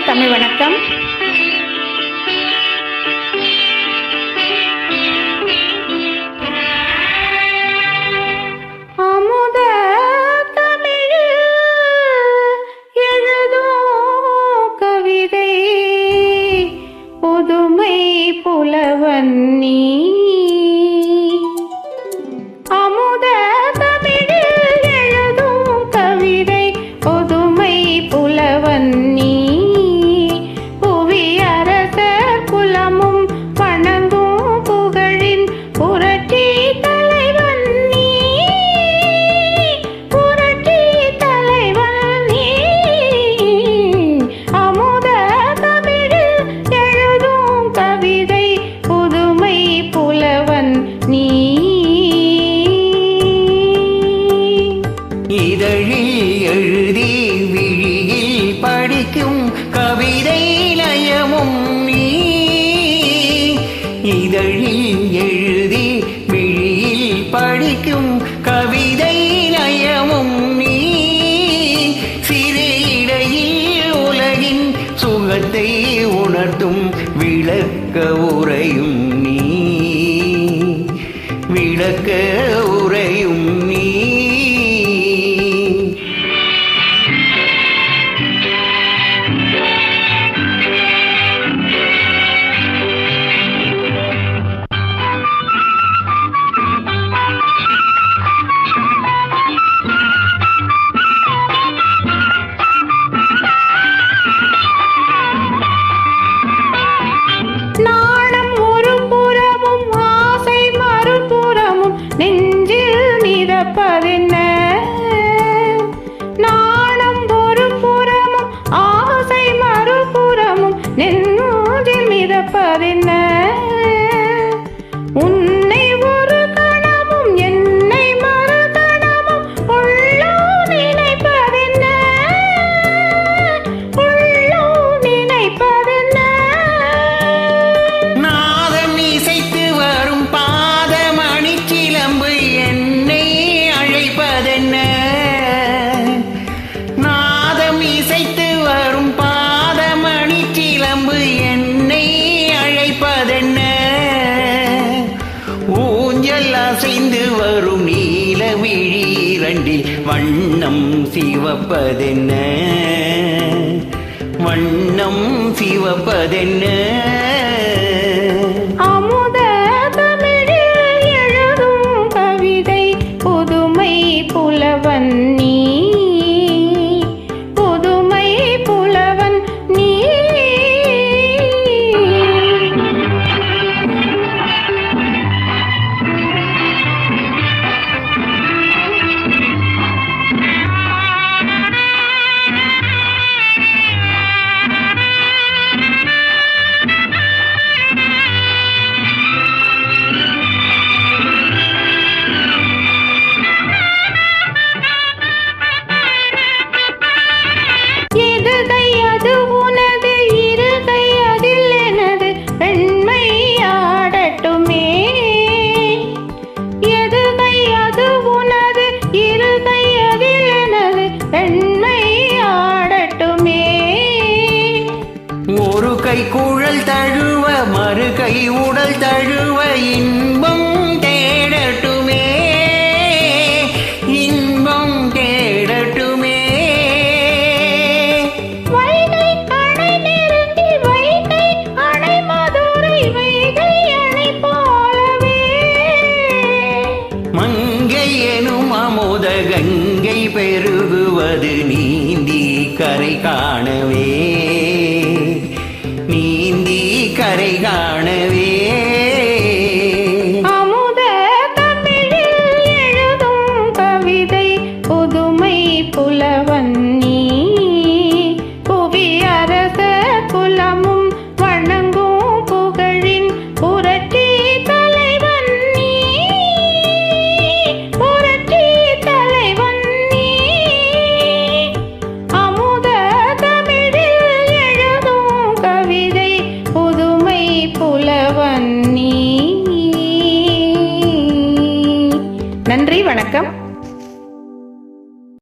தமிழ் வணக்கம். அமுத தமிழ் எழுதோ கவிதை புதுமை புலவன் நீ. அமுத தமிழ் எழுதும் கவிதை புதுமை புலவன் நீ. புவி அரசர் குலமும் வணங்கும் புகழின் புரட்சி தலைவன் நீ. புரட்சி தலைவன் நீ. அமுத தமிழ் எழுதும் கவிதை புதுமை புலவன் நீ. இதழில் எழுதி விழியில் படிக்கும் கவிதை லயமும் நீ. இதழில் எழுதி விழியில் படிக்கும் கவிதை லயமும் நீ. சிறு இடையில் உலகின் சுகத்தை உணர்த்தும் விளக்க உரையும் நீ. விளக்க உரையும் நீ. நாணம் ஒரு புறமும் ஆசை மறுபுறமும் நெஞ்சில் நிரப்பதென்ன. நாணம் ஒரு புறமும் ஆசை மறுபுறமும் நெஞ்சில் மிதப்பதென்ன. உன்னை ஒரு கணமும் என்னை மறு கணமும் உள்ளோ நினைப்பதென்ன. உள்ளோ நினைப்பதென்ன. நாதம் இசைத்து வரும் பாதமணி சிலம்பு என்னை அழைப்பதென்ன. நாதம் இசைத்து வரும் பாதமணி சிலம்பு என்னை அழைப்பதென்ன. ஊஞ்சல் அசைந்து வரும் நீல விழி இரண்டில் வண்ணம் சிவப்பதென்ன. வண்ணம் சிவப்பதென்ன. அமுத தமிழ் எழுதும் கவிதை புதுமை புலவன் நீ. புதுமை புலவன் நீ. எதுகை அது உனது இருகை அதில் எனது பெண்மை ஆடட்டுமே. எதுகை அது உனது இருகை அதில் எனது பெண்மை ஆடட்டுமே. ஒரு கை குழல் தழுவ மறு கை உடல் தழுவ இன்பம் தேடட்டுமே. இன்பம் தேடட்டுமே. வைகை அணை நெருங்கி வைகை அணை மதுரை வைகை அணை போலவே. மங்கை எனும் அமுத கங்கை பெருகுவது நீந்தி கரை காணவே. நீந்தி கரை காணவே.